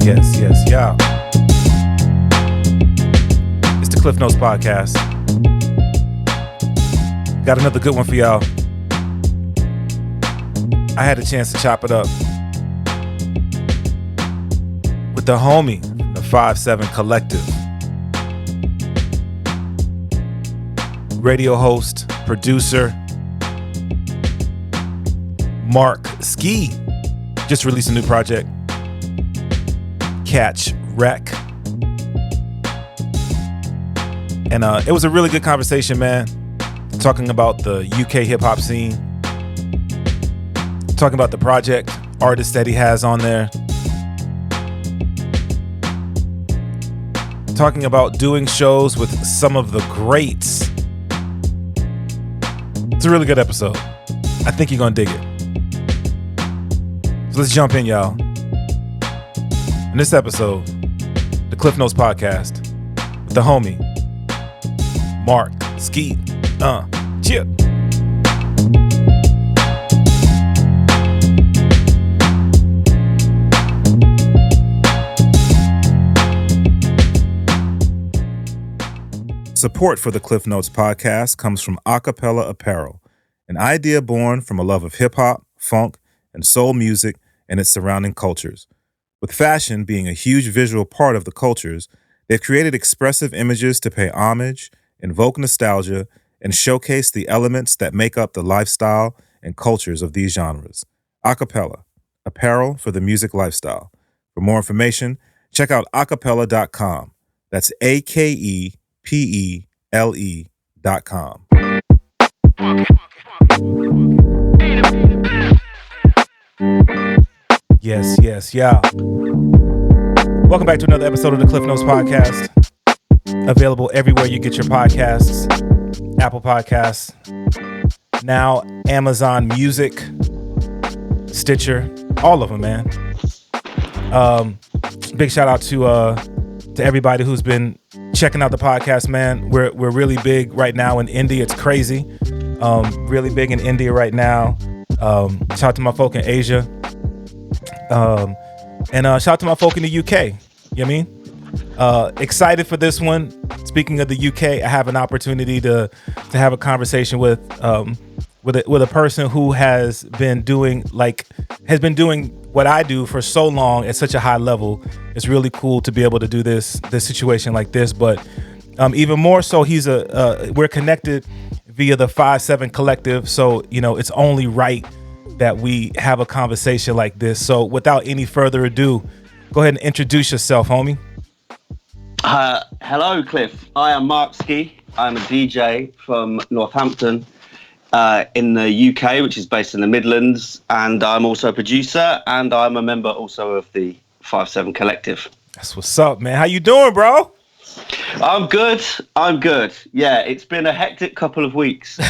Yeah. It's the Cliff Notes Podcast. Got another good one for y'all. I had a chance to chop it up with the homie, the 5-7 Collective. Radio host, producer, Mark Ski just released a new project, Catch Wreck. And it was a really good conversation, man. Talking about the UK hip hop scene, talking about the project, artists that he has on there, talking about doing shows with some of the greats. It's a really good episode. I think you're gonna dig it. So let's jump in, y'all. In this episode, the Cliff Notes Podcast with the homie, Mark Ski. Cheer. Support for the Cliff Notes Podcast comes from Acapella Apparel, an idea born from a love of hip-hop, funk, and soul music and its surrounding cultures. With fashion being a huge visual part of the cultures, they've created expressive images to pay homage, invoke nostalgia, and showcase the elements that make up the lifestyle and cultures of these genres. Acapella, apparel for the music lifestyle. For more information, check out acapella.com. That's AKEPELE.com. Yes, yeah. Welcome back to another episode of the Cliff Notes Podcast. Available everywhere you get your podcasts. Apple Podcasts, now Amazon Music, Stitcher, all of them, man. Big shout out to everybody who's been checking out the podcast, man. We're really big right now in India. It's crazy. Really big in India right now. Shout out to my folk in Asia. And shout out to my folk in the UK. You know what I mean? Excited for this one. Speaking of the UK, I have an opportunity to have a conversation with a person who has been doing what I do for so long at such a high level. It's really cool to be able to do this situation like this. But even more so, we're connected via the 5-7 Collective. So it's only right that we have a conversation like this. So without any further ado, go ahead and introduce yourself, homie. Hello, Cliff. I am Mark Ski. I'm a DJ from Northampton in the UK, which is based in the Midlands. And I'm also a producer, and I'm a member also of the 5-7 Collective. That's what's up, man. How you doing, bro? I'm good. Yeah, it's been a hectic couple of weeks.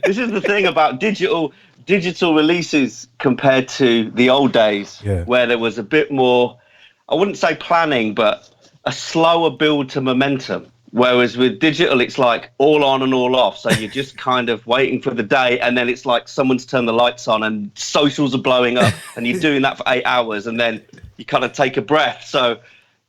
This is the thing about digital releases compared to the old days, where there was a bit more, I wouldn't say planning, but a slower build to momentum. Whereas with digital, it's like all on and all off. So you're just kind of waiting for the day, and then it's like someone's turned the lights on and socials are blowing up, and you're doing that for 8 hours, and then you kind of take a breath. So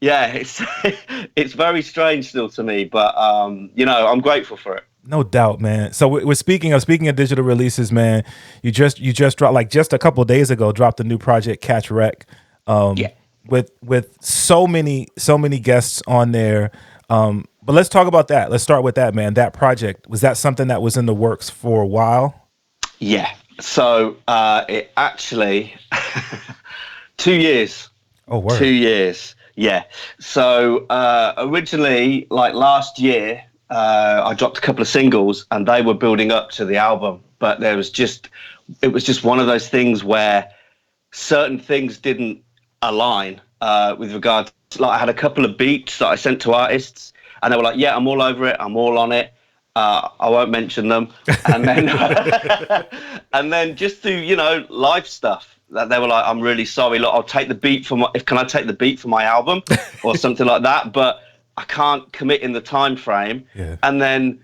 yeah, it's very strange still to me, but I'm grateful for it. No doubt, man. So we're speaking of digital releases, man. You just dropped, like just a couple of days ago, dropped a new project, Catch Wreck. With so many guests on there. But let's talk about that. Let's start with that, man. That project, was that something that was in the works for a while? Yeah. So it actually 2 years. Oh, word. 2 years. Yeah. So originally, like last year, I dropped a couple of singles and they were building up to the album, but it was just one of those things where certain things didn't align with regard to, like, I had a couple of beats that I sent to artists and they were like, yeah, I'm all over it, I'm all on it, I won't mention them, and then and then just through live stuff that they were like, I'm really sorry, look, I'll take the beat can I take the beat for my album or something like that, but I can't commit in the time frame. And then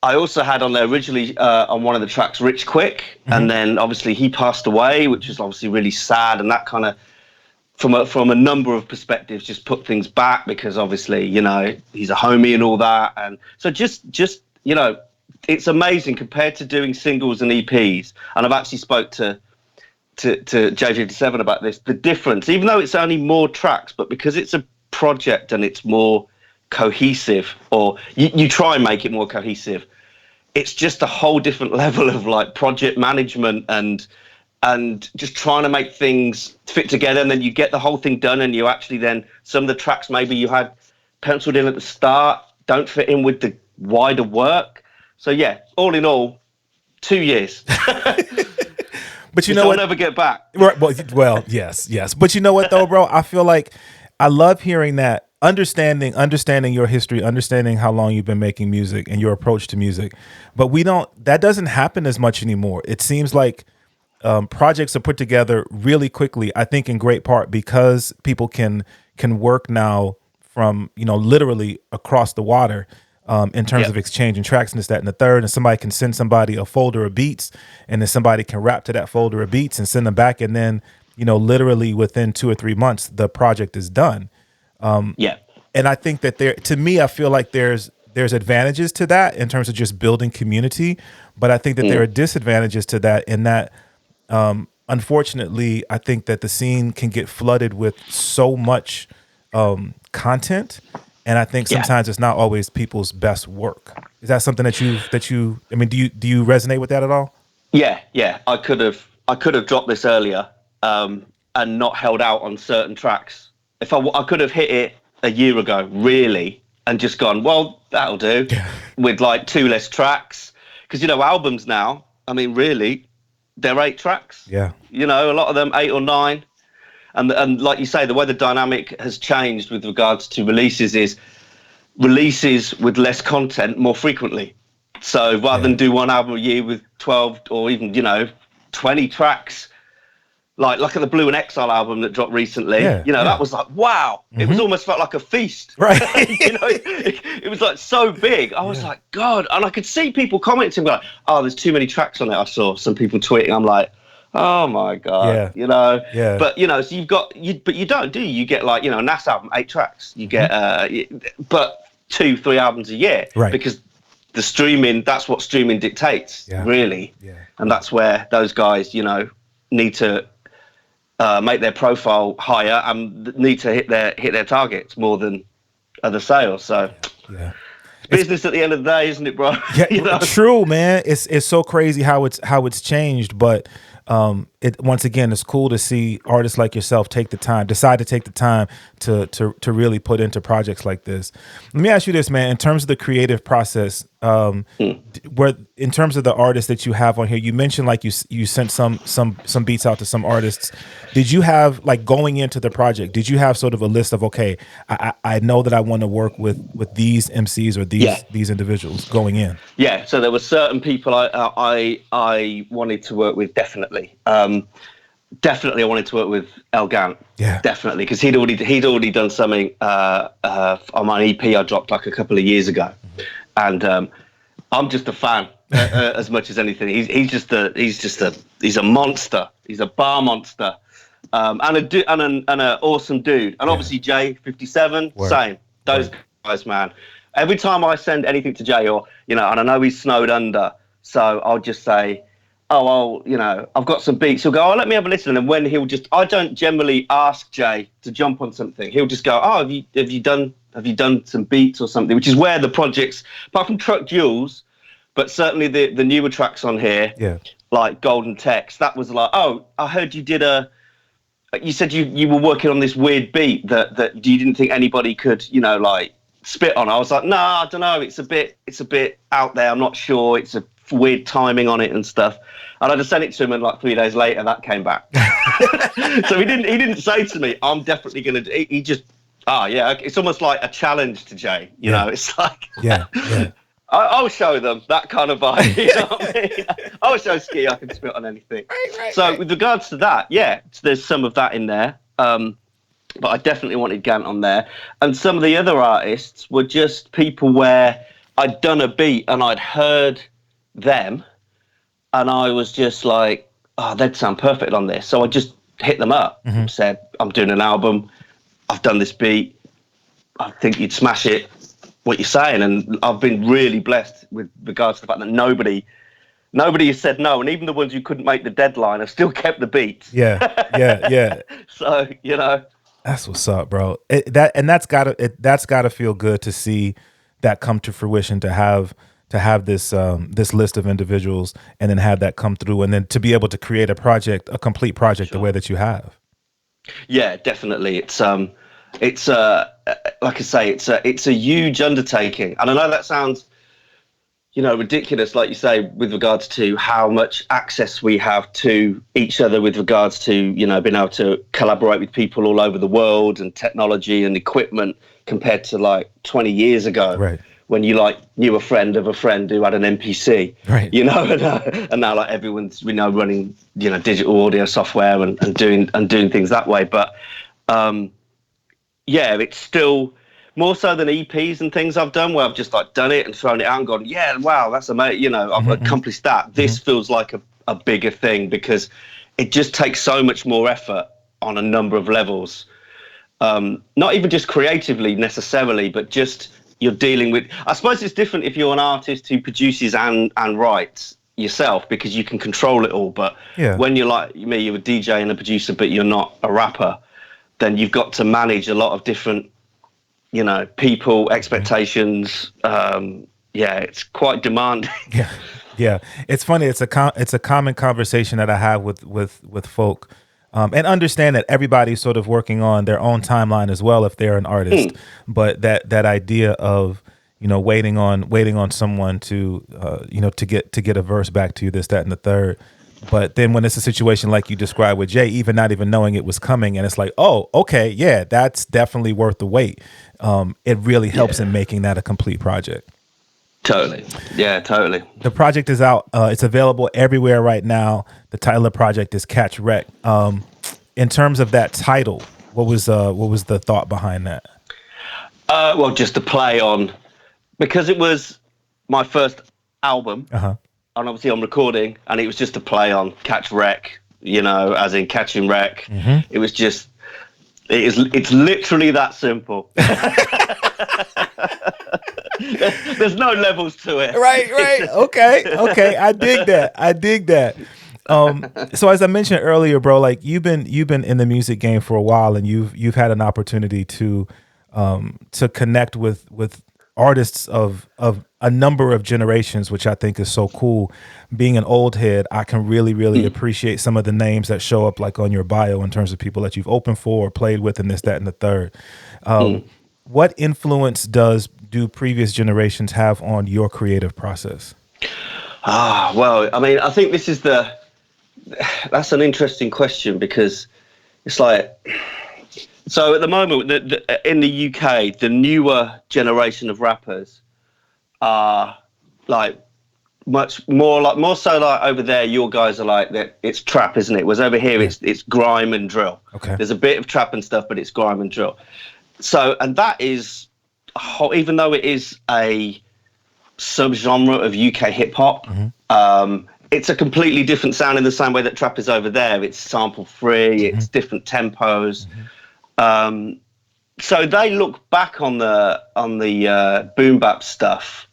I also had on there originally on one of the tracks Rich Quick, and then obviously he passed away, which is obviously really sad, and that kind of from a number of perspectives, just put things back because obviously, he's a homie and all that. And so just it's amazing compared to doing singles and EPs. And I've actually spoke to J57 about this, the difference, even though it's only more tracks, but because it's a project and it's more cohesive, or you try and make it more cohesive, it's just a whole different level of like project management and just trying to make things fit together. And then you get the whole thing done, and you actually then, some of the tracks maybe you had penciled in at the start don't fit in with the wider work. So yeah, all in all, 2 years. But you know what? I'll never get back. Right. Well, yes. But you know what though, bro? I feel like I love hearing that, understanding your history, understanding how long you've been making music and your approach to music. But that doesn't happen as much anymore. It seems like projects are put together really quickly, I think in great part because people can work now from, literally across the water. In terms of exchanging tracks and this, that, and the third, and somebody can send somebody a folder of beats, and then somebody can rap to that folder of beats and send them back, and then literally within 2 or 3 months the project is done. And I think that I feel like there's advantages to that in terms of just building community, but I think that there are disadvantages to that in that unfortunately I think that the scene can get flooded with so much content. And I think sometimes it's not always people's best work. Is that something that you? I mean, do you resonate with that at all? Yeah. I could have dropped this earlier and not held out on certain tracks. If I could have hit it a year ago, really, and just gone, well, that'll do, with like 2 less tracks. Because albums now, I mean, really, they're 8 tracks. Yeah. A lot of them 8 or 9. And like you say, the way the dynamic has changed with regards to releases is releases with less content more frequently. So rather than do one album a year with 12 or even, 20 tracks, like look at the Blue and Exile album that dropped recently. That was like, wow. It was almost felt like a feast. Right. It was like so big. I was like, God. And I could see people commenting like, oh, there's too many tracks on it. I saw some people tweeting. I'm like, oh my God, but so you've got but you don't, do you? You get like, a NAS album, 8 tracks. You get but 2-3 albums a year, right? Because the streaming, that's what streaming dictates, really. And that's where those guys, need to make their profile higher and need to hit their targets more than other sales. So business at the end of the day, isn't it, bro? True, man. It's so crazy how it's changed, but once again, it's cool to see artists like yourself decide to take the time to really put into projects like this. Let me ask you this, man. In terms of the creative process, where in terms of the artists that you have on here, you mentioned like you sent some beats out to some artists. Did you have, like, going into the project, did you have sort of a list of, okay, I know that I want to work with these MCs or these individuals going in? Yeah, so there were certain people I wanted to work with, definitely. Definitely I wanted to work with El Gant. Yeah. Definitely, because he'd already done something on my EP I dropped like a couple of years ago. And I'm just a fan as much as anything. He's a monster. He's a bar monster. And an awesome dude. And obviously J57, same. Those guys, man. Every time I send anything to Jay, or and I know he's snowed under, so I'll just say, I've got some beats. He'll go, let me have a listen. And when I don't generally ask Jay to jump on something. He'll just go, have you done some beats or something? Which is where the projects, apart from Truck Duels, but certainly the newer tracks on here, like Golden Text, that was like, I heard you did you said you were working on this weird beat that you didn't think anybody could, like spit on. I was like, no, I don't know. It's a bit out there. I'm not sure. It's a weird timing on it and stuff. And I just sent it to him, and like 3 days later, that came back. So he didn't say to me, I'm definitely going to, he just, it's almost like a challenge to Jay. You know, it's like, I'll show them that kind of vibe. You know what I mean? I'll show Ski I can spit on anything. Right. With regards to that, there's some of that in there. But I definitely wanted Gant on there. And some of the other artists were just people where I'd done a beat and I'd heard them, and I was just like, they'd sound perfect on this. So I just hit them up and said, I'm doing an album. I've done this beat. I think you'd smash it. What you're saying. And I've been really blessed with regards to the fact that nobody has said no. And even the ones who couldn't make the deadline have still kept the beats. Yeah. So, That's what's up, bro. That's gotta feel good to see that come to fruition, to have this this list of individuals and then have that come through, and then to be able to create a complete project the way that you have. Yeah, definitely. It's like I say, it's a huge undertaking, and I know that sounds, ridiculous, like you say, with regards to how much access we have to each other, with regards to being able to collaborate with people all over the world, and technology and equipment, compared to like 20 years ago, right, when you knew a friend of a friend who had an MPC, right, and now like everyone's running digital audio software and doing things that way. But yeah, it's still more so than EPs and things I've done, where I've just like done it and thrown it out and gone, yeah, wow, that's amazing. I've accomplished that. This feels like a bigger thing, because it just takes so much more effort on a number of levels. Not even just creatively necessarily, but just you're dealing with, I suppose it's different if you're an artist who produces and writes yourself, because you can control it all. But when you're like me, you're a DJ and a producer, but you're not a rapper, then you've got to manage a lot of different people, expectations. It's quite demanding. Yeah. It's funny. It's a common conversation that I have with folk, and understand that everybody's sort of working on their own timeline as well if they're an artist. But that idea of waiting on someone to to get a verse back to you, this, that, and the third. But then when it's a situation like you described with Jay, even not even knowing it was coming, and it's like, oh, okay, yeah, that's definitely worth the wait. It really helps in making that a complete project. Totally. Yeah, totally. The project is out. It's available everywhere right now. The title of the project is Catch Wreck. In terms of that title, what was the thought behind that? Well, just to play on, because it was my first album. And obviously I'm recording, and it was just a play on Catch Wreck, as in catching wreck. It was just, it's literally that simple. There's no levels to it. Right. Okay. I dig that. So as I mentioned earlier, bro, like you've been in the music game for a while, and you've had an opportunity to connect with artists of a number of generations, which I think is so cool. Being an old head, I can really appreciate some of the names that show up like on your bio in terms of people that you've opened for or played with, and this, that, and the third. What influence do previous generations have on your creative process? Well, I mean, I think that's an interesting question, because it's like, so at the moment, in the UK, the newer generation of rappers are like much more so like over there. Your guys are like that. It's trap, isn't it? Whereas over here, it's grime and drill. Okay. There's a bit of trap and stuff, but it's grime and drill. So, and that is, even though it is a subgenre of UK hip hop, it's a completely different sound in the same way that trap is over there. It's sample free. It's different tempos. So they look back on the boom bap stuff,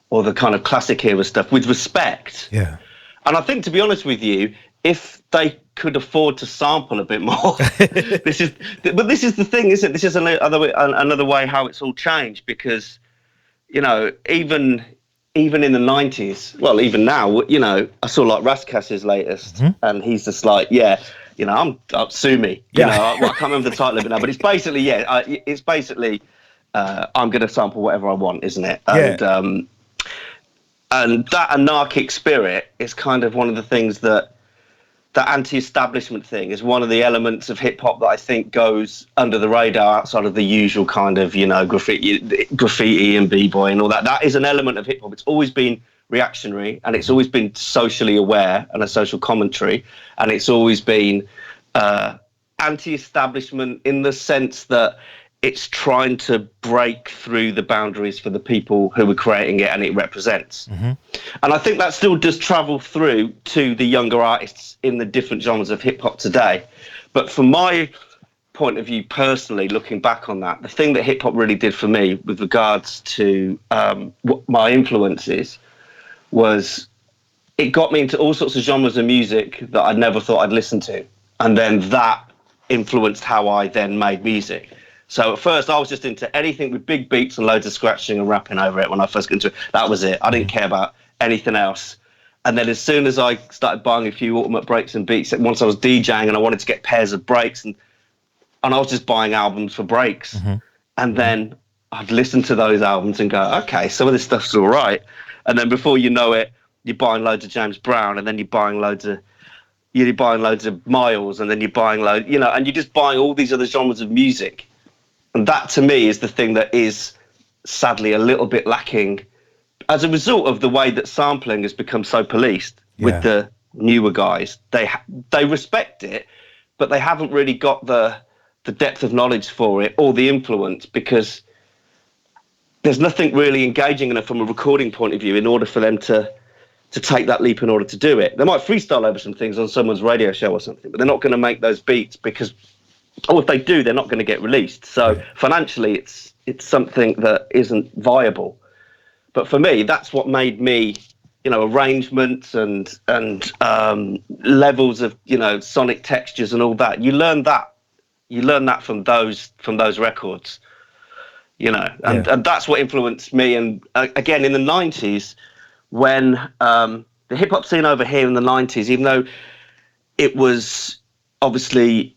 or the kind of classic era stuff, with respect. Yeah. And I think, to be honest with you, if they could afford to sample a bit more, this is the thing, isn't it? This is another way how it's all changed, because even in the 90s, well, even now, I saw like Raskas's latest, and he's just like, I'm sue me. I can't remember the title of it now, but it's basically, I'm going to sample whatever I want, isn't it? And that anarchic spirit is kind of one of the things that anti-establishment thing is one of the elements of hip hop that I think goes under the radar outside of the usual kind of, graffiti and b-boy and all that. That is an element of hip hop. It's always been reactionary, and it's always been socially aware and a social commentary, and it's always been anti-establishment in the sense that it's trying to break through the boundaries for the people who are creating it and it represents. And I think that still does travel through to the younger artists in the different genres of hip hop today. But from my point of view, personally, looking back on that, the thing that hip hop really did for me with regards to what my influences was it got me into all sorts of genres of music that I never thought I'd listen to. And then that influenced how I then made music. So at first I was just into anything with big beats and loads of scratching and rapping over it when I first got into it. That was it. I didn't care about anything else. And then as soon as I started buying a few Ultimate breaks and beats, once I was DJing and I wanted to get pairs of breaks, and I was just buying albums for breaks. And then I'd listen to those albums and go, okay, some of this stuff's all right. And then before you know it, you're buying loads of James Brown, and then you're buying loads of Miles, and then you're buying loads, and you're just buying all these other genres of music. And that to me is the thing that is sadly a little bit lacking as a result of the way that sampling has become so policed with the newer guys. They respect it, but they haven't really got the depth of knowledge for it or the influence, because there's nothing really engaging enough from a recording point of view in order for them to take that leap in order to do it. They might freestyle over some things on someone's radio show or something, but they're not going to make those beats because, or if they do, they're not going to get released. So financially, it's something that isn't viable. But for me, that's what made me, arrangements and levels of, sonic textures and all that. You learn that from those records, and that's what influenced me. And again, in the 90s, when the hip hop scene over here in the 90s, even though it was obviously,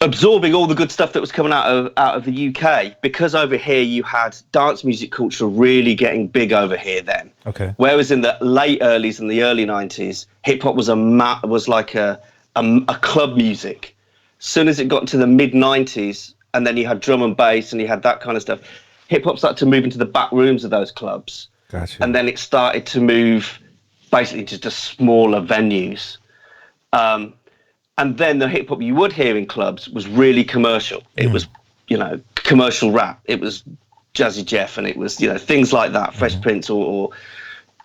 absorbing all the good stuff that was coming out of the UK, because over here you had dance music culture really getting big over here then. Okay. Whereas in the late earlys and the early 90s, hip hop was like a club music. As soon as it got to the mid 90s, and then you had drum and bass and you had that kind of stuff, hip hop started to move into the back rooms of those clubs. Gotcha. And then it started to move basically to smaller venues. And then the hip hop you would hear in clubs was really commercial. It was, commercial rap. It was Jazzy Jeff, and it was, things like that, Fresh Prince or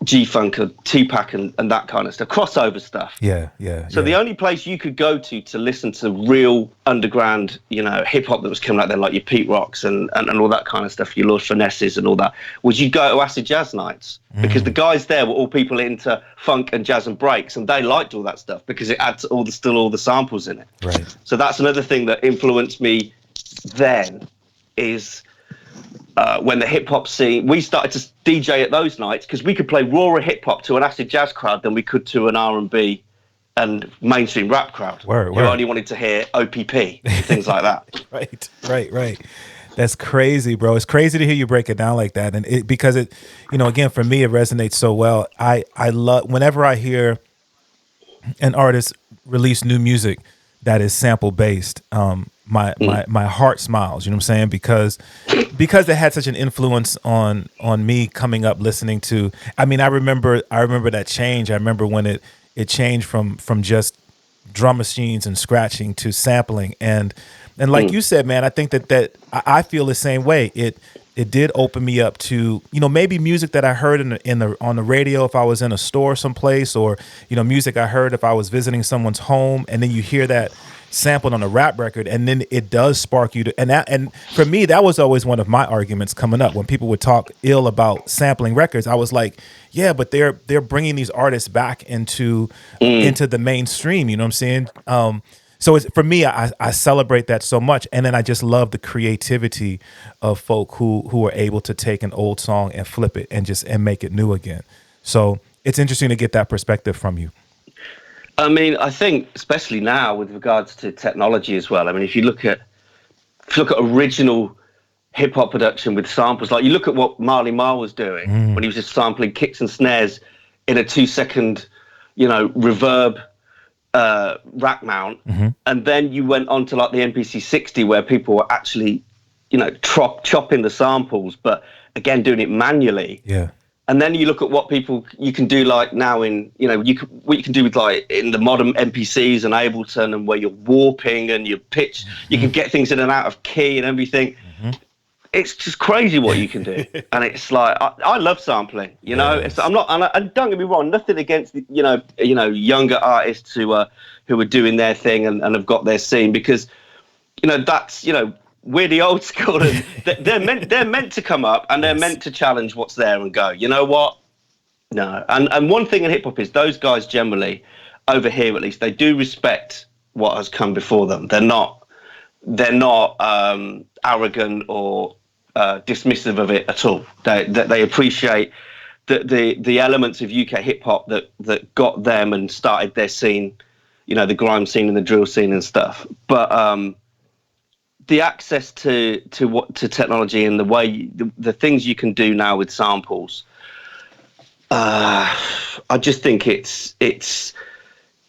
G-Funk or Tupac and that kind of stuff, crossover stuff. So the only place you could go to listen to real underground, hip hop that was coming out there, like your Pete Rocks and all that kind of stuff, your Lord Finesses and all that, was you go to acid jazz nights, because the guys there were all people into funk and jazz and breaks, and they liked all that stuff because it had all the samples in it. Right. So that's another thing that influenced me then, is when the hip hop scene, we started to DJ at those nights, because we could play rawer hip hop to an acid jazz crowd than we could to an R&B and mainstream rap crowd who only wanted to hear OPP and things like that. Right. That's crazy, bro. It's crazy to hear you break it down like that, and because it, again, for me, it resonates so well. I love whenever I hear an artist release new music that is sample based. My heart smiles, you know what I'm saying? Because it had such an influence on me coming up listening to. I mean, I remember that change. I remember when it changed from just drum machines and scratching to sampling, and like you said, man, I think that I feel the same way. It did open me up to, maybe music that I heard on the radio if I was in a store someplace, or music I heard if I was visiting someone's home, and then you hear that sampled on a rap record, and then it does spark you to, and for me, that was always one of my arguments coming up when people would talk ill about sampling records. I was like, yeah, but they're bringing these artists back into the mainstream, you know what I'm saying? So for me, I celebrate that so much, and then I just love the creativity of folk who are able to take an old song and flip it and make it new again. So it's interesting to get that perspective from you. I mean, I think especially now with regards to technology as well. I mean, if you look at original hip hop production with samples, like you look at what Marley Marl was doing when he was just sampling kicks and snares in a 2-second, reverb rack mount, and then you went on to like the MPC 60 where people were actually, chopping the samples, but again doing it manually. Yeah. And then you look at what you can do like now in, what you can do with like in the modern NPCs and Ableton, and where you're warping and your pitch, you can get things in and out of key and everything. It's just crazy what you can do. And it's like, I love sampling, Yes. I'm not, and don't get me wrong, nothing against, younger artists who are doing their thing and have got their scene, because, that's, we're the old school, and they're meant to come up, and they're meant to challenge what's there and go, you know what? No. And one thing in hip hop is those guys generally, over here at least, they do respect what has come before them. They're not arrogant or dismissive of it at all. They appreciate the elements of UK hip hop that got them and started their scene, the grime scene and the drill scene and stuff. But the access to technology and the way the things you can do now with samples, I just think it's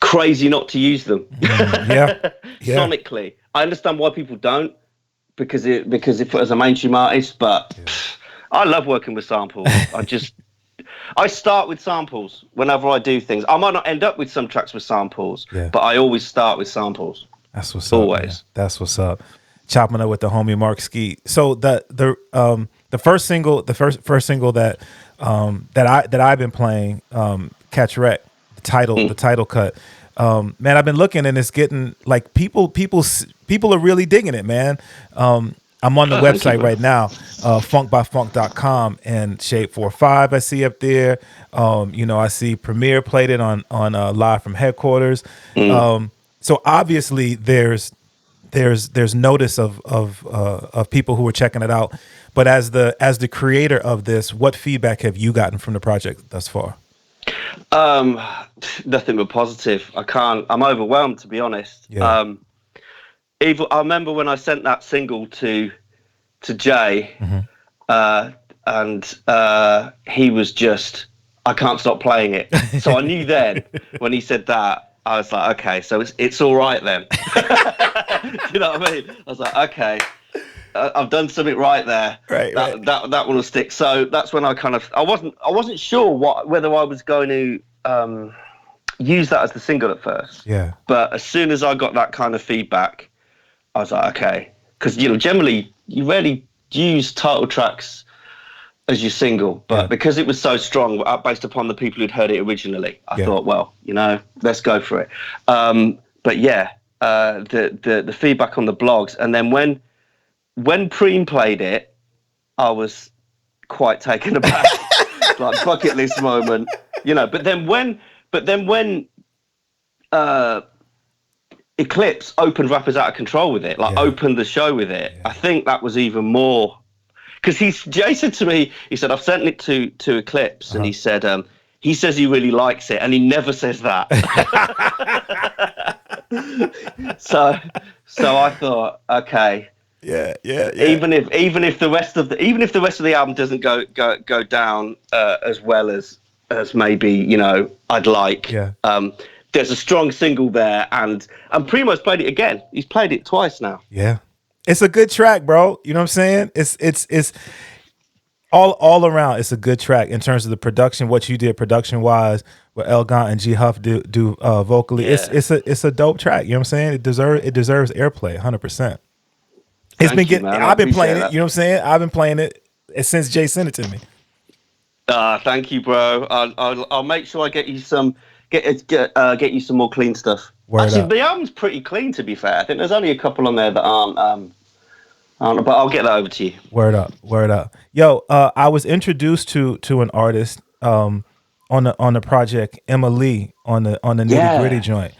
crazy not to use them. Yeah. Sonically, I understand why people don't, because if as a mainstream artist, but I love working with samples. I start with samples whenever I do things. I might not end up with some tracks with samples, but I always start with samples. That's what's always. up. Man. That's what's up. Chopping up with the homie Mark Ski. So the first single, that I've been playing, Catch Wreck, the title cut. Man, I've been looking, and it's getting like people are really digging it, man. I'm on the website right now, funkbyfunk.com, and Shade 45 I see up there. I see Premier played it on Live from Headquarters. So obviously there's notice of people who are checking it out. But as the creator of this, what feedback have you gotten from the project thus far? Nothing but positive. I'm overwhelmed, to be honest. Yeah. I remember when I sent that single to Jay, and he was just, I can't stop playing it. So I knew then when he said that, I was like, okay, so it's all right then. You know what I mean? I was like, okay, I've done something right there. Right. That one will stick. So that's when I wasn't sure whether I was going to use that as the single at first. Yeah. But as soon as I got that kind of feedback, I was like, okay, because generally you rarely use title tracks as your single, but because it was so strong, based upon the people who'd heard it originally, I thought, well, let's go for it. But yeah, the feedback on the blogs, and then when Preem played it, I was quite taken aback, like bucket list moment, But then when Eclipse opened Rappers Out of Control with it, opened the show with it, I think that was even more. Because Jay said to me, he said, I've sent it to Eclipse, and he said, he says he really likes it, and he never says that. So I thought, okay, yeah. Even if the rest of the album doesn't go down as well as maybe I'd like, there's a strong single there, and Primo's played it again. He's played it twice now. Yeah. It's a good track, bro. You know what I'm saying? It's all around. It's a good track in terms of the production, what you did production wise, what El Gant and G Huff do vocally. Yeah. It's a dope track. You know what I'm saying? It deserves airplay, 100%. I've been playing it. You know what I'm saying? I've been playing it since Jay sent it to me. Thank you, bro. I'll make sure I get you some you some more clean stuff. Actually, the album's pretty clean, to be fair. I think there's only a couple on there that aren't, but I'll get that over to you. Word up. Yo, I was introduced to an artist on the project, Emma Lee, on the Nitty Gritty joint.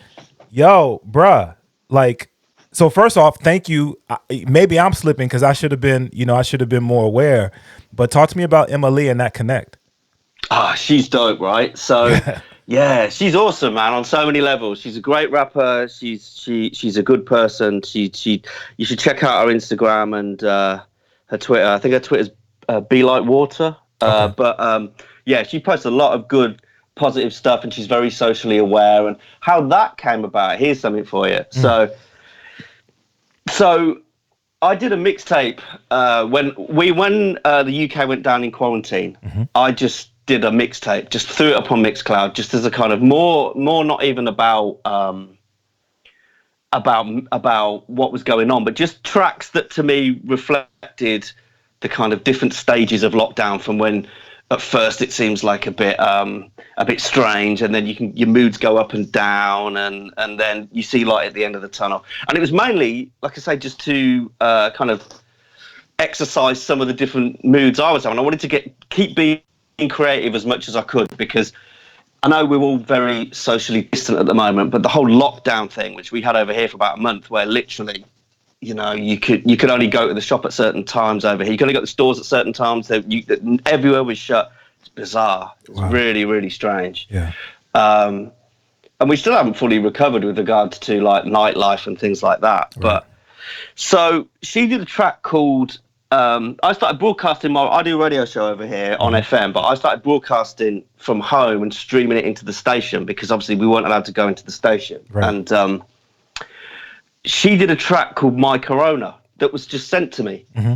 Yo, bruh, like, so first off, thank you. Maybe I'm slipping because I should have been more aware. But talk to me about Emma Lee and that connect. She's dope, right? So. Yeah, she's awesome, man, on so many levels. She's a great rapper. She's a good person. You should check out her Instagram and her Twitter. I think her Twitter's Be Like Water. Okay. But she posts a lot of good, positive stuff, and she's very socially aware. And how that came about, here's something for you. So I did a mixtape when the UK went down in quarantine. I just did a mixtape, just threw it up on Mixcloud, just as a kind of more not even about what was going on, but just tracks that to me reflected the kind of different stages of lockdown, from when at first it seems like a bit strange, and then your moods go up and down, and then you see light at the end of the tunnel. And it was mainly, like I say, just to kind of exercise some of the different moods I was having. I wanted to keep being creative as much as I could, because I know we're all very socially distant at the moment, but the whole lockdown thing, which we had over here for about a month, where literally, you could only go to the shop at certain times over here. You could only go to the stores at certain times. Everywhere was shut. It's bizarre. It was really, really strange. Yeah. And we still haven't fully recovered with regards to like nightlife and things like that. Right. But so she did a track called. I started broadcasting I do a radio show over here on FM, but I started broadcasting from home and streaming it into the station, because obviously we weren't allowed to go into the station. Right. And she did a track called My Corona that was just sent to me. Mm-hmm.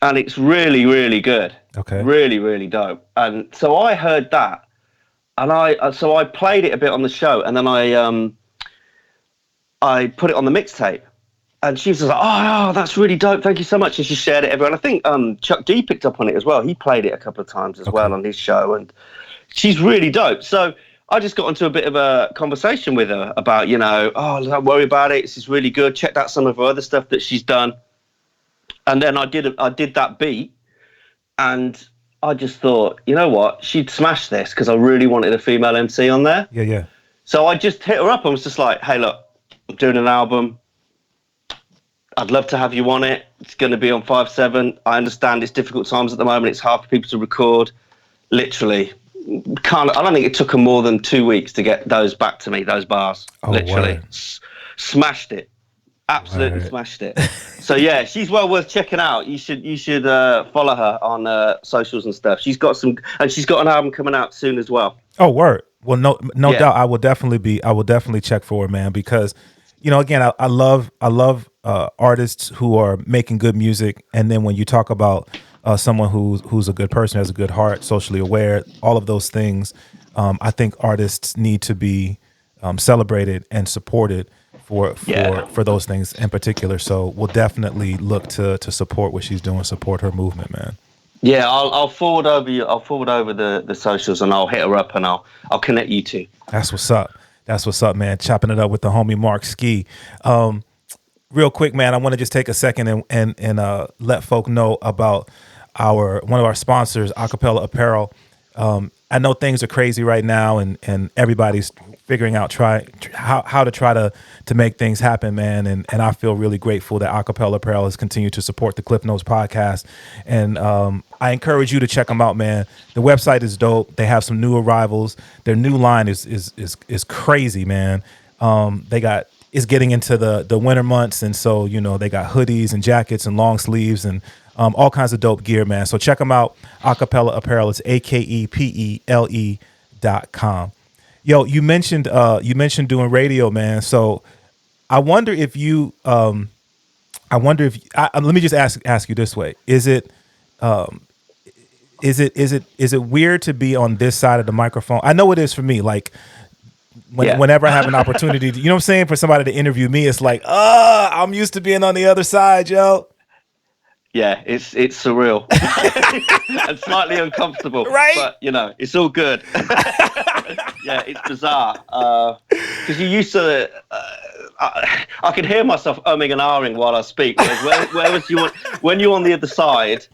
And it's really, really good. Okay. Really, really dope. And so I heard that, and I played it a bit on the show, and then I put it on the mixtape. And she was like, oh, that's really dope. Thank you so much. And she shared it everywhere. And I think Chuck D picked up on it as well. He played it a couple of times as well on his show. And she's really dope. So I just got into a bit of a conversation with her about, don't worry about it. This is really good. Checked out some of her other stuff that she's done. And then I did that beat. And I just thought, you know what? She'd smash this, because I really wanted a female MC on there. Yeah, yeah. So I just hit her up. I was just like, hey, look, I'm doing an album. I'd love to have you on it. It's going to be on 5/7. I understand it's difficult times at the moment. It's hard for people to record. Literally, I don't think it took them more than 2 weeks to get those back to me, those bars. Literally. Smashed it. Absolutely smashed it. So yeah, she's well worth checking out. You should follow her on socials and stuff. She's got an album coming out soon as well. Oh, word. Well, no doubt. I will definitely check for it, man, because again, I love artists who are making good music, and then when you talk about someone who's a good person, has a good heart, socially aware, all of those things, I think artists need to be celebrated and supported for those things in particular. So we'll definitely look to support what she's doing, support her movement, man. Yeah, I'll forward over the socials, and I'll hit her up, and I'll connect you two. That's what's up. That's what's up, man. Chopping it up with the homie Mark Ski. Real quick, man, I want to just take a second and let folk know about one of our sponsors, Acapella Apparel. I know things are crazy right now, and everybody's figuring out how to try to make things happen, man. And I feel really grateful that Acapella Apparel has continued to support the Cliff Notes podcast. And I encourage you to check them out, man. The website is dope. They have some new arrivals. Their new line is crazy, man. It's getting into the winter months, and so they got hoodies and jackets and long sleeves and all kinds of dope gear, man. So check them out. Acapella Apparel. It's AKEPELE.com. Yo, you mentioned doing radio, man. So I wonder if let me just ask you this way: Is it weird to be on this side of the microphone? I know it is for me. Like whenever I have an opportunity, you know what I'm saying, for somebody to interview me, it's like, I'm used to being on the other side, yo. Yeah, it's surreal and slightly uncomfortable, right? But it's all good. Yeah, it's bizarre because you used to. I can hear myself umming and ahhing while I speak. Whereas when you're on the other side,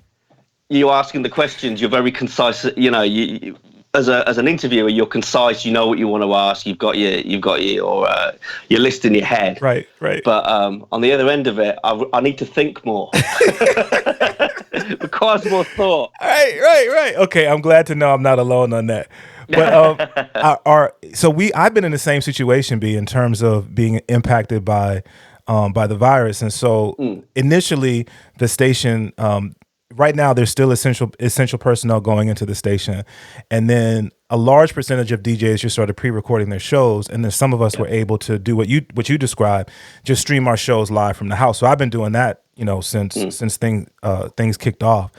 you're asking the questions. You're very concise. You as an interviewer, you're concise. You know what you want to ask. You've got your list in your head. Right. But on the other end of it, I need to think more. It requires more thought. Right. Okay, I'm glad to know I'm not alone on that. But I've been in the same situation, in terms of being impacted by the virus, and so initially the station. Right now, there's still essential personnel going into the station, and then a large percentage of DJs just started pre-recording their shows, and then some of us were able to do what you described, just stream our shows live from the house. So I've been doing that, since things kicked off.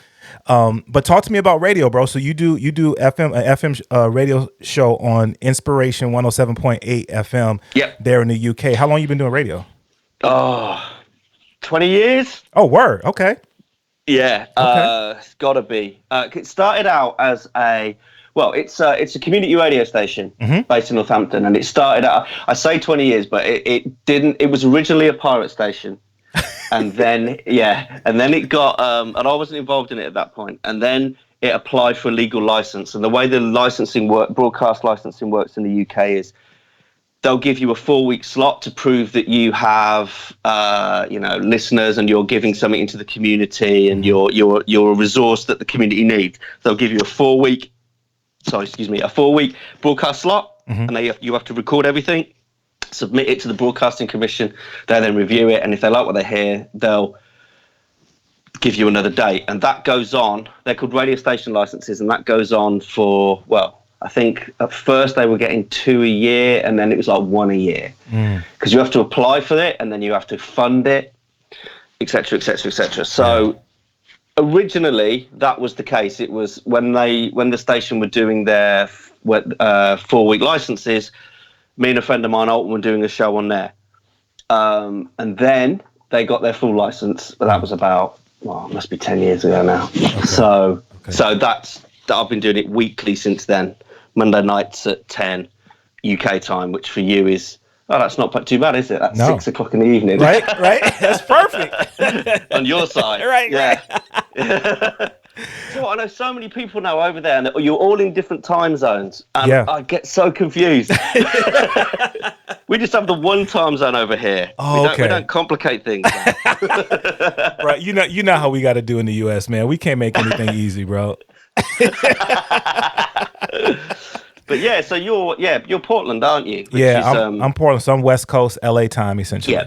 But talk to me about radio, bro. So you do FM radio show on Inspiration 107.8 FM Yep. there in the UK. How long you been doing radio? Oh, 20 years? Oh, word. Okay. Yeah, Okay. it's got to be. It started out as it's a community radio station based in Northampton, and it started out. I say 20 years, but it didn't. It was originally a pirate station, and then it got. And I wasn't involved in it at that point, and then it applied for a legal license. And the way the broadcast licensing works in the UK is, they'll give you a 4-week slot to prove that you have, listeners, and you're giving something into the community, and you're a resource that the community needs. They'll give you a 4-week broadcast slot, and you have to record everything, submit it to the Broadcasting Commission. They then review it, and if they like what they hear, they'll give you another date, and that goes on. They're called radio station licenses, and that goes on for, I think at first they were getting 2 a year, and then it was like 1 a year, because you have to apply for it, and then you have to fund it, etc., etc., etc. So originally that was the case. It was when the station were doing their 4-week licenses. Me and a friend of mine, Alton, were doing a show on there, and then they got their full license. But that was about it must be 10 years ago now. Okay. So I've been doing it weekly since then. Monday nights at 10 UK time, which for you is, that's not too bad, is it? That's 6 o'clock in the evening. Right. That's perfect. On your side. Right. So I know so many people now over there, and you're all in different time zones. And I get so confused. We just have the one time zone over here. Oh, we don't complicate things. Right. You know how we got to do in the US, man. We can't make anything easy, bro. But so you're Portland, aren't you? I'm Portland, so I'm West Coast, LA time, essentially.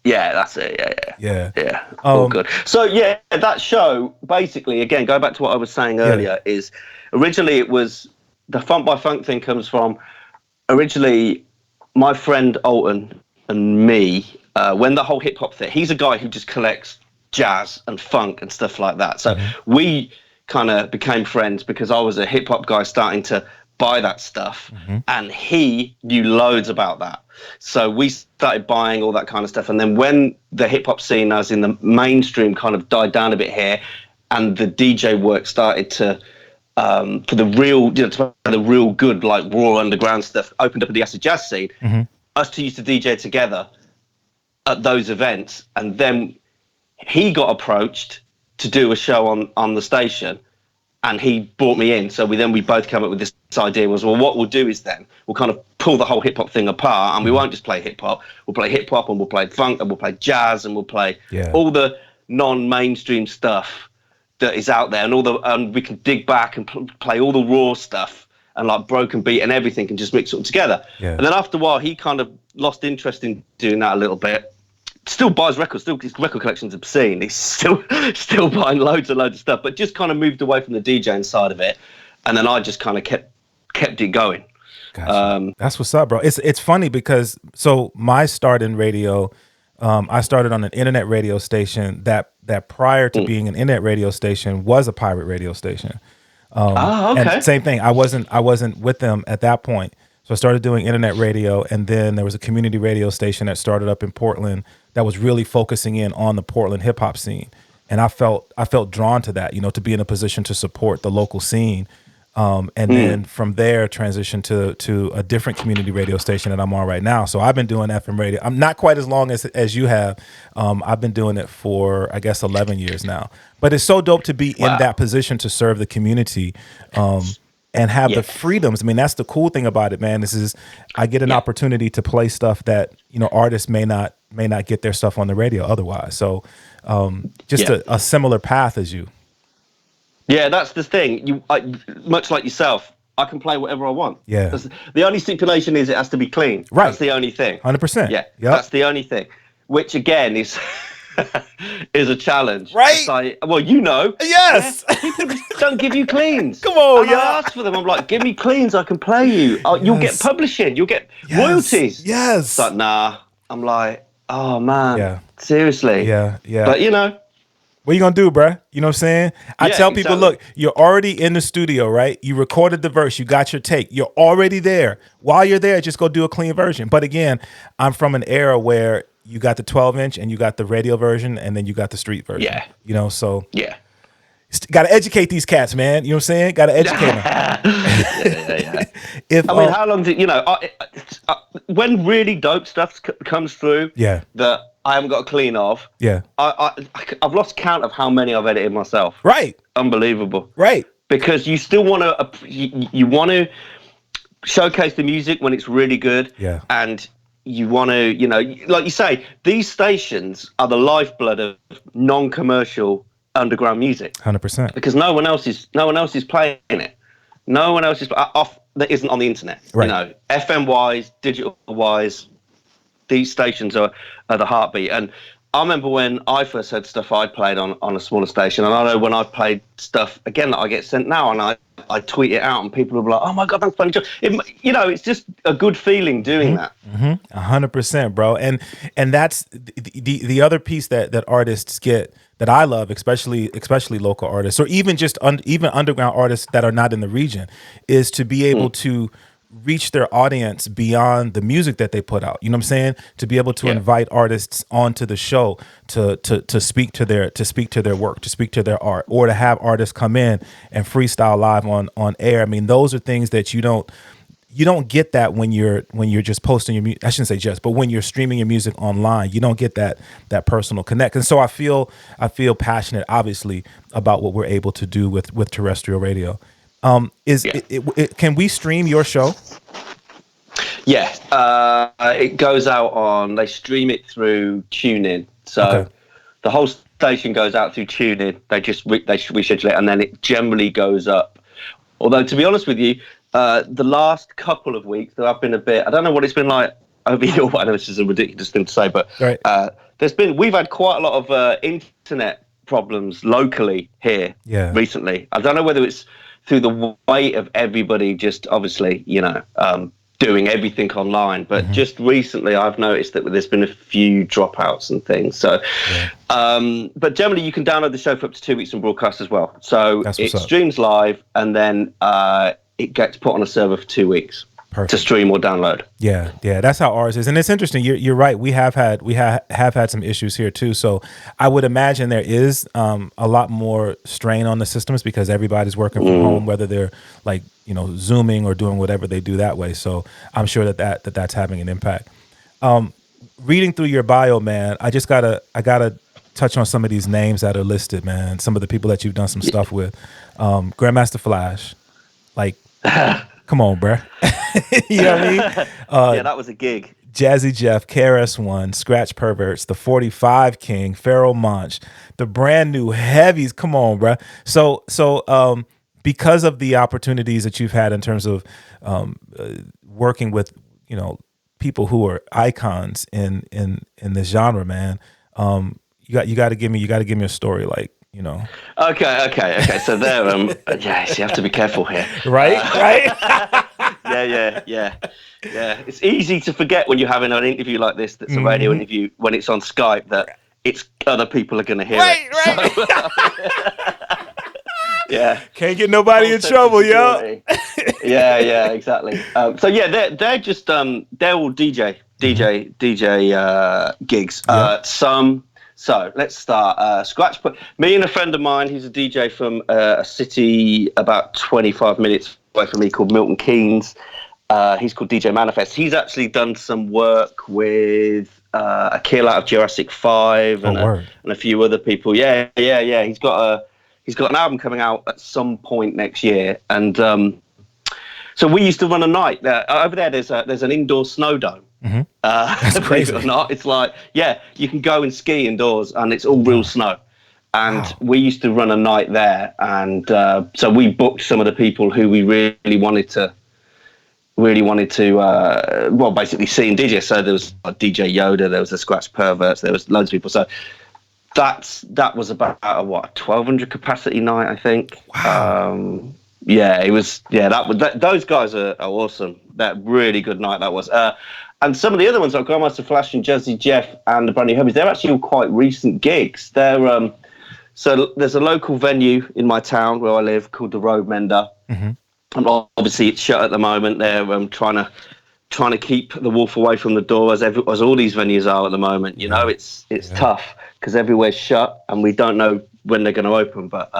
Yeah, that's it. Yeah. All good. So that show, basically, again, go back to what I was saying earlier, is originally it was the Funk by Funk thing comes from originally my friend Alton and me, when the whole hip hop thing, he's a guy who just collects jazz and funk and stuff like that. So we kind of became friends because I was a hip hop guy starting to buy that stuff, and he knew loads about that. So we started buying all that kind of stuff, and then when the hip hop scene, as in the mainstream, kind of died down a bit here, and the DJ work started to for the real good, like raw underground stuff, opened up in the acid jazz scene. Us two used to DJ together at those events, and then he got approached to do a show on the station, and he brought me in. So we both came up with this idea was, well, what we'll do is then we'll kind of pull the whole hip hop thing apart, and we won't just play hip hop. We'll play hip hop, and we'll play funk, and we'll play jazz, and we'll play all the non-mainstream stuff that is out there, and we can dig back and play all the raw stuff and like broken beat and everything, and just mix it all together. And then after a while, he kind of lost interest in doing that a little bit. Still buys records, his record collection's obscene. He's still buying loads of stuff, but just kind of moved away from the DJing side of it. And then I just kind of kept it going. Gotcha. That's what's up, bro. It's funny because my start in radio, I started on an internet radio station that prior to being an internet radio station was a pirate radio station. Okay. And same thing. I wasn't with them at that point. So I started doing internet radio, and then there was a community radio station that started up in Portland that was really focusing in on the Portland hip hop scene. And I felt drawn to that, to be in a position to support the local scene. And then from there transitioned to a different community radio station that I'm on right now. So I've been doing FM radio. I'm not quite as long as you have. I've been doing it for, I guess, 11 years now. But it's so dope to be in that position to serve the community. And have the freedoms. I mean, that's the cool thing about it, man. I get an opportunity to play stuff that artists may not get their stuff on the radio otherwise. So, a similar path as you. Yeah, that's the thing. Much like yourself, I can play whatever I want. Yeah. The only stipulation is it has to be clean. Right. That's the only thing. 100%. Yeah. Yep. That's the only thing. Which again is is a challenge. Right. It's like, well, Yes. People just don't give you cleans. Come on, I ask for them. I'm like, give me cleans, I can play you. You'll get publishing. You'll get royalties. Yes. It's like, nah. I'm like, oh man. Yeah. Seriously. Yeah. But What you gonna do, bruh? You know what I'm saying? I Yeah, tell people, exactly. look, you're already in the studio, right? You recorded the verse, you got your take, you're already there. While you're there, just go do a clean version. But again, I'm from an era where you got the 12-inch and you got the radio version and then you got the street version. Yeah, You know, so yeah. got to educate these cats, man. You know what I'm saying? Got to educate them. Yeah. If I mean, how long did when really dope stuff comes through yeah, that I haven't got a clean of? yeah, I've lost count of how many I've edited myself. right, Unbelievable. right, Because you still want to you want to showcase the music when it's really good, yeah, and you want to, like you say, these stations are the lifeblood of non-commercial underground music 100%, because no one else is playing it. No one else is off that isn't on the internet. right, FM wise, digital wise, these stations are the heartbeat. And I remember when I first had stuff I'd played on a smaller station, and I know when I've played stuff again that I get sent now, and I tweet it out, and people will be like, "Oh my god, thanks for playing." It's just a good feeling doing that. 100%, bro. And that's the other piece that artists get that I love, especially local artists, or even just even underground artists that are not in the region, is to be able to reach their audience beyond the music that they put out. You know what I'm saying? To be able to invite artists onto the show to speak to their work, to speak to their art, or to have artists come in and freestyle live on air. I mean, those are things that you don't get that when you're just posting your music. I shouldn't say just, but when you're streaming your music online, you don't get that personal connect. And so I feel passionate, obviously, about what we're able to do with terrestrial radio. Can we stream your show? Yeah, it goes out on. They stream it through TuneIn, so the whole station goes out through TuneIn. We schedule it, and then it generally goes up. Although, to be honest with you, the last couple of weeks there have been a bit. I don't know what it's been like over here. I know this is a ridiculous thing to say, but we've had quite a lot of internet problems locally here recently. I don't know whether it's through the weight of everybody just obviously, doing everything online. But just recently I've noticed that there's been a few dropouts and things. So, but generally you can download the show for up to 2 weeks and broadcast as well. So it streams live and then it gets put on a server for 2 weeks. Perfect. To stream or download. Yeah, that's how ours is, and it's interesting. You're right. We have had some issues here too. So I would imagine there is a lot more strain on the systems because everybody's working from home, whether they're like Zooming or doing whatever they do that way. So I'm sure that's having an impact. Reading through your bio, man, I gotta touch on some of these names that are listed, man. Some of the people that you've done some stuff with, Grandmaster Flash, like. Come on, bruh. You know what I mean? Yeah, that was a gig. Jazzy Jeff, KRS-One, Scratch Perverts, the 45 King, Pharoah Monch, the brand new heavies. Come on, bruh. So, because of the opportunities that you've had in terms of working with, people who are icons in this genre, man, you got to give me a story, like. Okay. So there, yes, you have to be careful here, right? Yeah. It's easy to forget when you're having an interview like this. That's a radio interview when it's on Skype that it's other people are going to hear it. Right. So, yeah. Can't get nobody in trouble, yo. Yeah, exactly. So yeah, they're just they're all DJ gigs. So let's start. Scratch. Me and a friend of mine, he's a DJ from a city about 25 minutes away from me called Milton Keynes. He's called DJ Manifest. He's actually done some work with a kill out of Jurassic 5 and a few other people. Yeah. He's got an album coming out at some point next year, and so we used to run a night over there. There's an indoor snow dome. That's crazy. Believe it or not, it's like, you can go and ski indoors and it's all real snow. And we used to run a night there, and so we booked some of the people who we really wanted to basically see and DJ. So there was DJ Yoda, there was the Scratch Perverts, there was loads of people. So that was about a 1,200 capacity night, I think. Wow. It was. Those guys are awesome. That really good night that was. And some of the other ones like Grandmaster Flash and Jazzy Jeff and the Brand New Homies, they're actually all quite recent gigs. They're So there's a local venue in my town where I live called the Road Mender. And obviously it's shut at the moment. They're trying to keep the wolf away from the door, as all these venues are at the moment. You know, it's tough because everywhere's shut and we don't know when they're going to open. But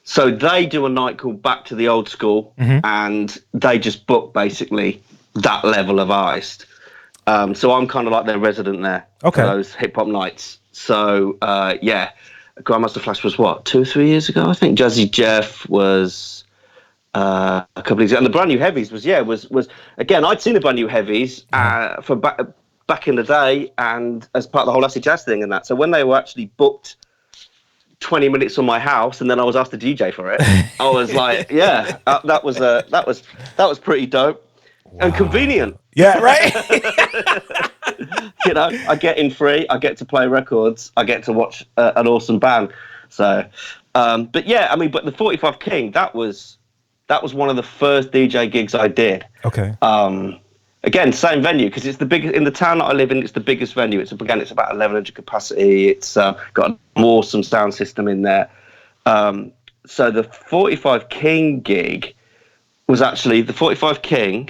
so they do a night called Back to the Old School, and they just book basically that level of artist. So I'm kind of like their resident there for those hip hop nights. So Grandmaster Flash was what, 2 or 3 years ago, I think. Jazzy Jeff was a couple of years ago, and the Brand New Heavies was again, I'd seen the Brand New Heavies for back in the day, and as part of the whole acid jazz thing and that. So when they were actually booked 20 minutes from my house, and then I was asked to DJ for it, I was like, that was pretty dope. Wow. And convenient. Yeah, right. You know, I get in free, I get to play records, I get to watch an awesome band. So, but the 45 King, that was one of the first DJ gigs I did. Okay. Again, same venue, because it's the biggest in the town that I live in. It's the biggest venue. It's about 1,100 capacity. It's got an awesome sound system in there. So the 45 King gig was actually the 45 King.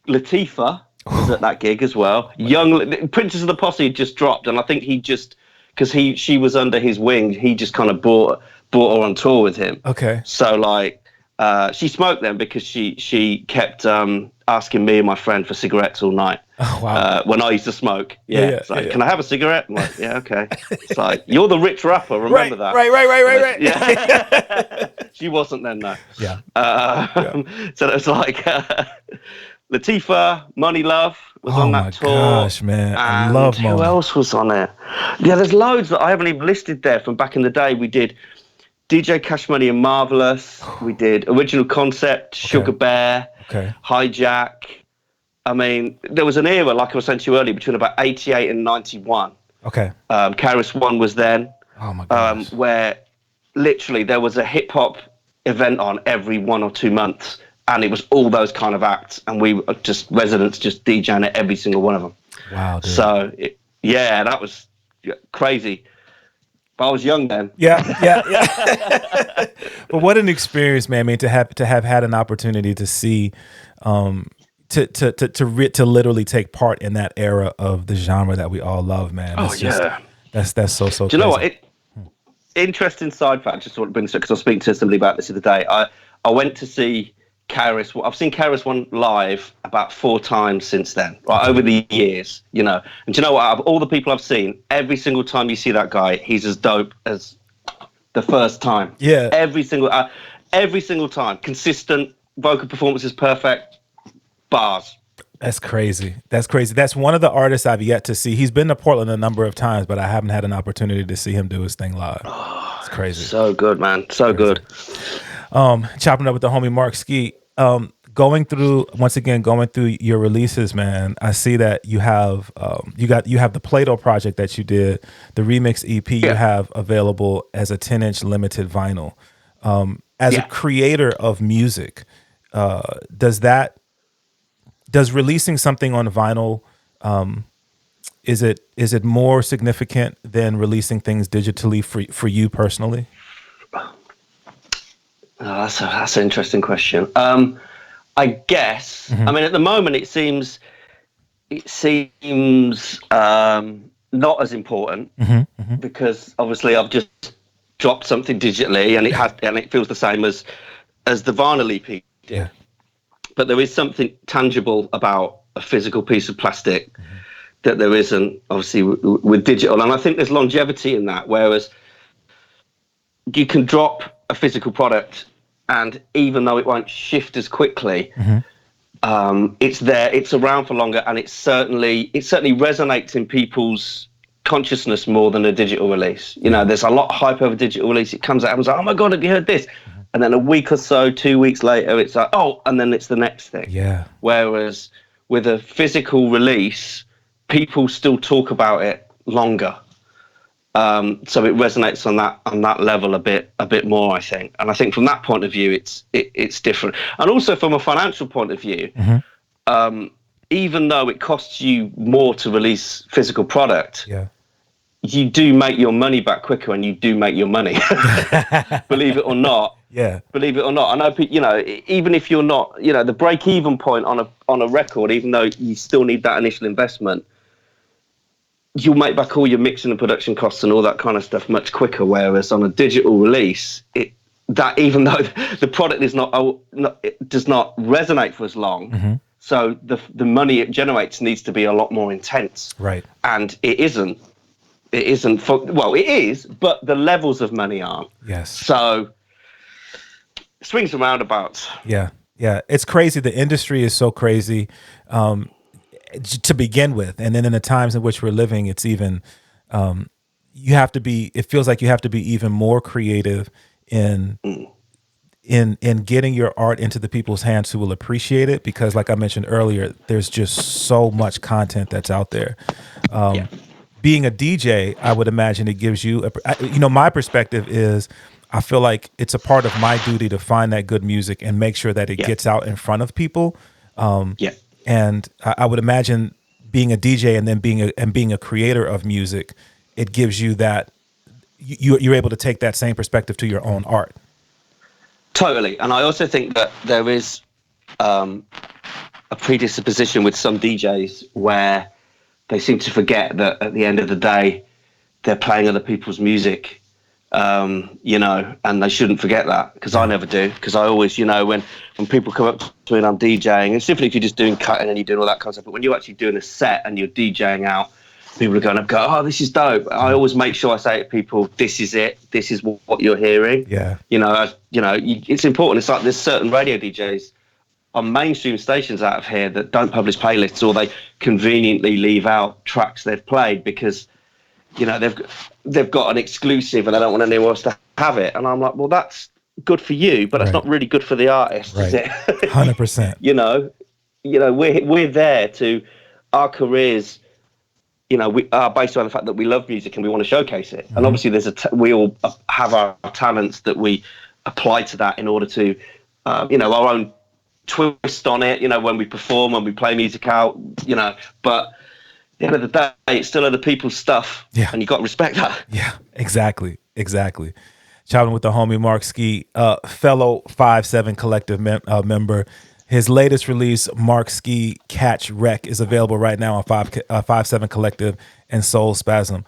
Latifah was at that gig as well. Young Princess of the Posse had just dropped, and I think because she was under his wing, he just kind of brought her on tour with him. Okay. So like she smoked them because she kept asking me and my friend for cigarettes all night. Oh, wow. When I used to smoke. It's like, can I have a cigarette? I'm like, yeah, okay. It's like, you're the rich rapper, remember that. Right. Yeah. She wasn't then, though. Yeah. So it was like Latifah, Money Love was on that tour. Oh my gosh, man. I love Money. Who else was on there? Yeah, there's loads that I haven't even listed there from back in the day. We did DJ Cash Money and Marvelous. We did Original Concept, Sugar Bear, Hijack. I mean, there was an era, like I was saying to you earlier, between about 88 and 91. Okay. Karis One was then. Oh my gosh. Where literally there was a hip hop event on every 1 or 2 months, and it was all those kind of acts, and we were just residents just DJing at every single one of them. Wow, dude. So that was crazy. But I was young then. Yeah. But what an experience, man! I mean, to have had an opportunity to see, to literally take part in that era of the genre that we all love, man. That's so. Do you know what? Interesting side fact, just sort of brings it, because I was speaking to somebody about this the other day. I went to see Karis. I've seen Karis One live about 4 times since then, right, over the years, you know. And do you know what? Out of all the people I've seen, every single time you see that guy, he's as dope as the first time. Yeah. Every single time. Consistent, vocal performance is perfect, bars. That's crazy. That's one of the artists I've yet to see. He's been to Portland a number of times, but I haven't had an opportunity to see him do his thing live. It's crazy. So good, man. So good. Chopping up with the homie Mark Ski. Going through your releases, man, I see that you have you have the Play-Doh project that you did, the remix EP you have available as a 10-inch limited vinyl. As a creator of music, does releasing something on vinyl, is it more significant than releasing things digitally for you personally? Oh, that's an interesting question. I guess. Mm-hmm. I mean, at the moment, it seems not as important, because obviously I've just dropped something digitally, and it feels the same as the vinyl EP did. Yeah. But there is something tangible about a physical piece of plastic that there isn't, obviously, with digital. And I think there's longevity in that, whereas you can drop a physical product, and even though it won't shift as quickly, it's there, it's around for longer, and it certainly resonates in people's consciousness more than a digital release. You know, there's a lot of hype over digital release. It comes out and it's like, oh my God, have you heard this? And then a week or so, 2 weeks later, it's like, oh, and then it's the next thing. Yeah. Whereas with a physical release, people still talk about it longer. So it resonates on that level a bit more, I think. And I think from that point of view, it's different. And also from a financial point of view, even though it costs you more to release physical product, you do make your money back quicker, and you do make your money. Believe it or not. Yeah. Believe it or not. I know, even if you're not, the break-even point on a record, even though you still need that initial investment, you'll make back all your mixing and production costs and all that kind of stuff much quicker. Whereas on a digital release, that even though the product is it does not resonate for as long, so the money it generates needs to be a lot more intense. Right. And it isn't. It isn't it is, but the levels of money aren't. Yes. So swings and roundabouts. Yeah. Yeah. It's crazy. The industry is so crazy to begin with. And then in the times in which we're living, it's even, it feels like you have to be even more creative in getting your art into the people's hands who will appreciate it. Because like I mentioned earlier, there's just so much content that's out there. Being a DJ, I would imagine it gives you, my perspective is I feel like it's a part of my duty to find that good music and make sure that it gets out in front of people. And I would imagine being a DJ and then being a creator of music, it gives you that you're able to take that same perspective to your own art. Totally. And I also think that there is a predisposition with some DJs where they seem to forget that at the end of the day, they're playing other people's music, and they shouldn't forget that, because I never do. Because I always, when people come up to me and I'm DJing, it's different if you're just doing cutting and you're doing all that kind of stuff, but when you're actually doing a set and you're DJing out, people are going to go, oh, this is dope. I always make sure I say to people, this is it. This is what you're hearing. Yeah. It's important. It's like there's certain radio DJs on mainstream stations out of here that don't publish playlists, or they conveniently leave out tracks they've played because they've got an exclusive and they don't want anyone else to have it. And I'm like, well, that's good for you, but that's not really good for the artist, is it? 100%. We're there to, our careers, we are based on the fact that we love music and we want to showcase it. And obviously we all have our talents that we apply to that in order to, our own twist on it, when we perform, when we play music out, but at the end of the day, it's still other people's stuff, and you got to respect that. Yeah, exactly. Chatting with the homie Mark Ski, fellow 5-7 Collective member. His latest release, Mark Ski Catch Wreck, is available right now on 5-7 Collective and Soul Spasm.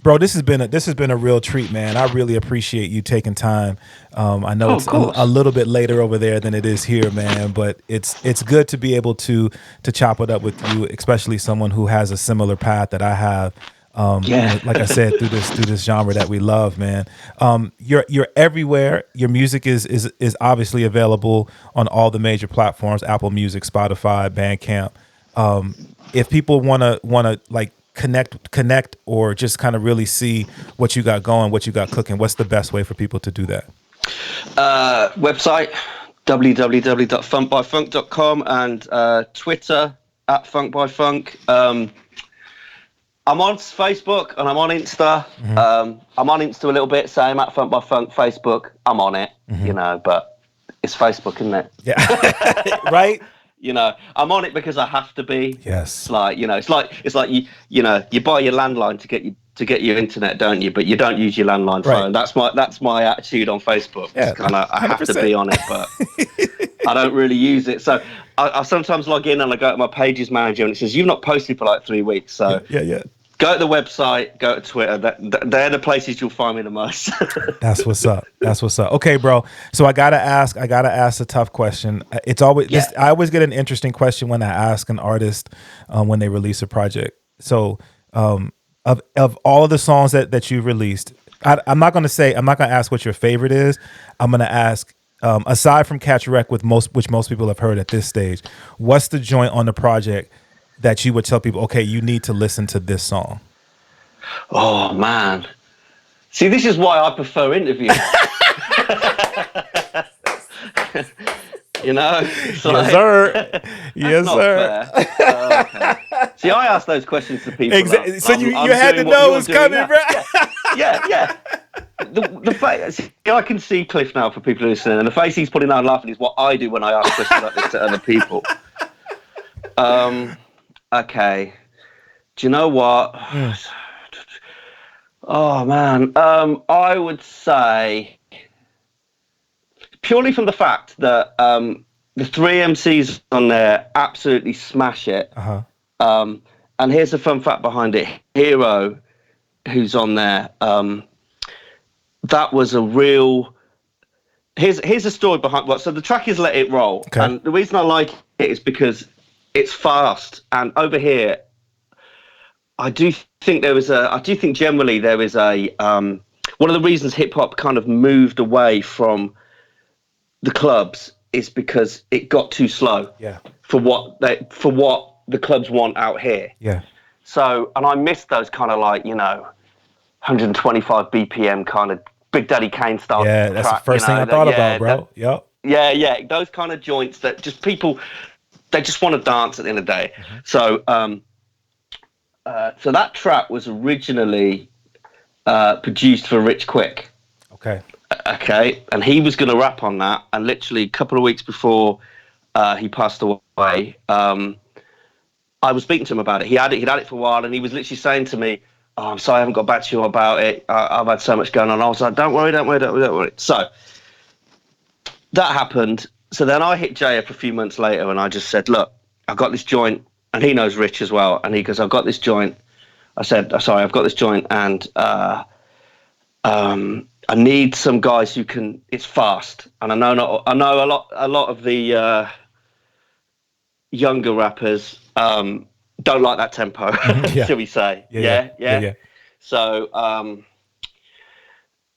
Bro, this has been a real treat, man. I really appreciate you taking time. I know it's a little bit later over there than it is here, man, but it's good to be able to chop it up with you, especially someone who has a similar path that I have. Like I said, through this genre that we love, man. You're everywhere. Your music is obviously available on all the major platforms: Apple Music, Spotify, Bandcamp. If people wanna like connect or just kind of really see what you got going, what you got cooking, what's the best way for people to do that? Website www.funkbyfunk.com and Twitter @funkbyfunk. I'm on Facebook and I'm on Insta. I'm on Insta a little bit, same @funkbyfunk. Facebook, I'm on it, but it's Facebook, isn't it? Yeah. Right. I'm on it because I have to be. Yes. It's like, it's like you buy your landline to get your internet, don't you? But you don't use your landline phone. That's my attitude on Facebook. Yeah, I have to be on it, but I don't really use it. So I sometimes log in and I go to my pages manager and it says, you've not posted for like 3 weeks. So yeah. Go to the website, go to Twitter. They're the places you'll find me the most. That's what's up. Okay, bro. So I gotta ask a tough question. It's always I always get an interesting question when I ask an artist when they release a project. So of all of the songs that you've released, I'm not gonna ask what your favorite is. I'm gonna ask, aside from Catch Wreck, which most people have heard at this stage, what's the joint on the project that you would tell people, okay, you need to listen to this song? Oh, man. See, this is why I prefer interviews. Yes, sir. Yes, sir. Okay. See, I ask those questions to people. Exactly. So you had to know it was coming, bro. Yeah. The face, I can see Cliff now for people listening, and the face he's putting out laughing is what I do when I ask questions like this to other people. Okay. Do you know what? Oh man, I would say purely from the fact that the three MCs on there absolutely smash it. Uh-huh. And here's a fun fact behind it: Hero, who's on there, that was a real. Here's a story behind what. So the track is "Let It Roll," Okay. and the reason I like it is because it's fast. And over here, I do think generally there is a one of the reasons hip hop kind of moved away from the clubs is because it got too slow. Yeah. For what the clubs want out here. Yeah. So, and I miss those kind of like 125 BPM kind of Big Daddy Kane style. Yeah, that's track, the first thing I thought about, bro. Yep. Yeah, those kind of joints that just people, they just want to dance at the end of the day. Mm-hmm. So, so that track was originally produced for Rich Quick. Okay. Okay, and he was going to rap on that, and literally a couple of weeks before he passed away, I was speaking to him about it. He'd had it for a while, and he was literally saying to me, "Oh, I'm sorry, I haven't got back to you about it. I've had so much going on." I was like, "Don't worry." So that happened. So then I hit Jay up a few months later, and I just said, "Look, I've got this joint," and he knows Rich as well. And he goes, "I've got this joint." I said, "Sorry, I've got this joint, and I need some guys who can. It's fast, and I know a lot of the younger rappers don't like that tempo, shall we say? Yeah. So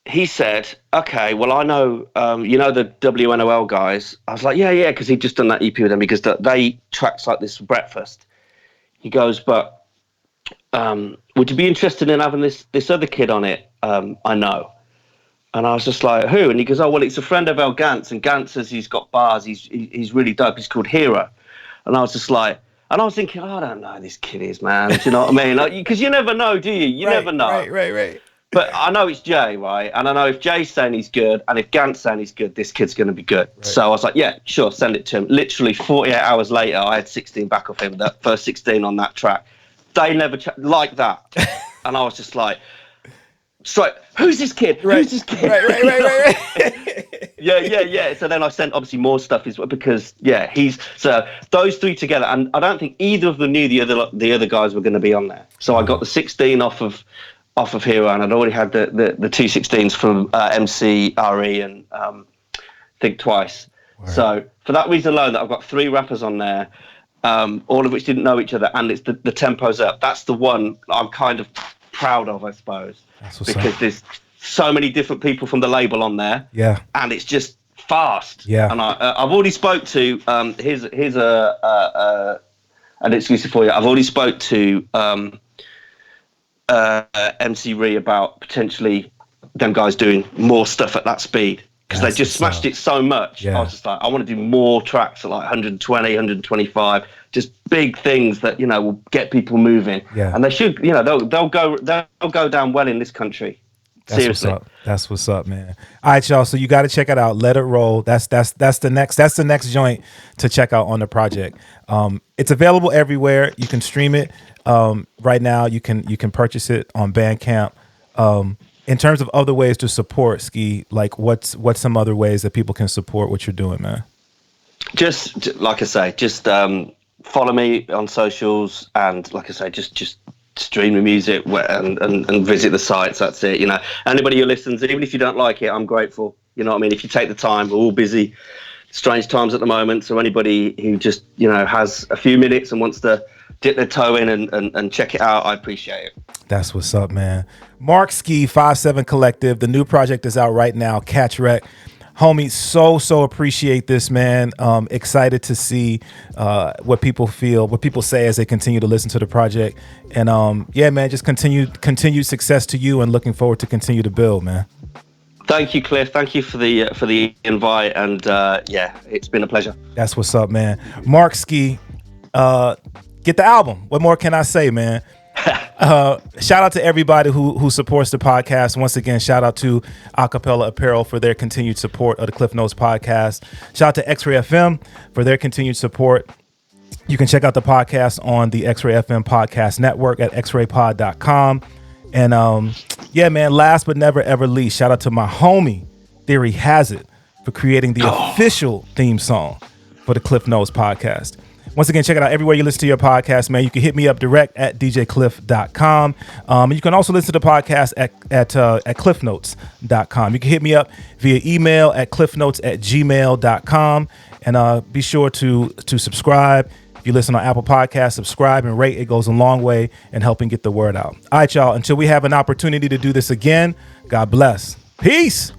he said, "Okay, well, I know the WNOL guys." I was like, "Yeah," because he'd just done that EP with them because they tracks like this Breakfast. He goes, "But would you be interested in having this other kid on it? I know." And I was just like, "Who?" And he goes, "Oh, well, it's a friend of El Gantz, and Gantz says he's got bars. He's really dope. He's called Hero." And I was just like, and I was thinking, I don't know who this kid is, man. Do you know what I mean? Because you never know, do you? You never know. Right. But I know it's Jay, right? And I know if Jay's saying he's good, and if Gant's saying he's good, this kid's going to be good. Right. So I was like, yeah, sure, send it to him. Literally 48 hours later, I had 16 back off him, that first 16 on that track. They never like that. And I was just like, so who's this kid? Right. Who's this kid? Right. Yeah. So then I sent obviously more stuff as well because so those three together, and I don't think either of them knew the other guys were going to be on there. So I got the 16 off of Hero, and I'd already had the 216s from MC RE and Think Twice. Wow. So for that reason alone, that I've got three rappers on there, all of which didn't know each other, and it's the tempo's up. That's the one I'm kind of proud of, I suppose, because there's so many different people from the label on there. Yeah, and it's just fast. Yeah, and I've already spoke to here's an exclusive for you. I've already spoke to MC Ree about potentially them guys doing more stuff at that speed because they just smashed it so much. Yeah. I was just like, I want to do more tracks at like 120, 125, just big things that will get people moving. Yeah, and they should, they'll go down well in this country. Seriously. That's what's up, man. All right, y'all. So you got to check it out. Let It Roll. That's the next joint to check out on the project. It's available everywhere. You can stream it. Right now, you can purchase it on Bandcamp. In terms of other ways to support Ski, like what's some other ways that people can support what you're doing, man? Just like I say, just follow me on socials, and like I say, just stream the music and visit the sites. That's it. Anybody who listens, even if you don't like it, I'm grateful. You know what I mean? If you take the time, we're all busy, strange times at the moment. So anybody who just has a few minutes and wants to dip their toe in and check it out, I appreciate it. That's what's up, man. Mark Ski, 5-7 Collective. The new project is out right now. Catch Wreck. Homie, so appreciate this, man. Excited to see what people feel, what people say as they continue to listen to the project. And man, just continued success to you, and looking forward to continue to build, man. Thank you, Cliff. Thank you for the invite, and it's been a pleasure. That's what's up, man. Mark Ski, get the album. What more can I say, man? Shout out to everybody who supports the podcast. Once again, shout out to Acapella Apparel for their continued support of the Cliff Notes podcast. Shout out to X-Ray FM for their continued support. You can check out the podcast on the X-Ray FM podcast network at xraypod.com. And Yeah, man. Last but never ever least, shout out to my homie Theory Has It for creating the official theme song for the Cliff Notes podcast. Once again, check it out everywhere you listen to your podcast, man. You can hit me up direct at djcliff.com. And you can also listen to the podcast at cliffnotes.com. You can hit me up via email at cliffnotes@gmail.com. And be sure to subscribe. If you listen on Apple Podcasts, subscribe and rate. It goes a long way in helping get the word out. All right, y'all. Until we have an opportunity to do this again, God bless. Peace.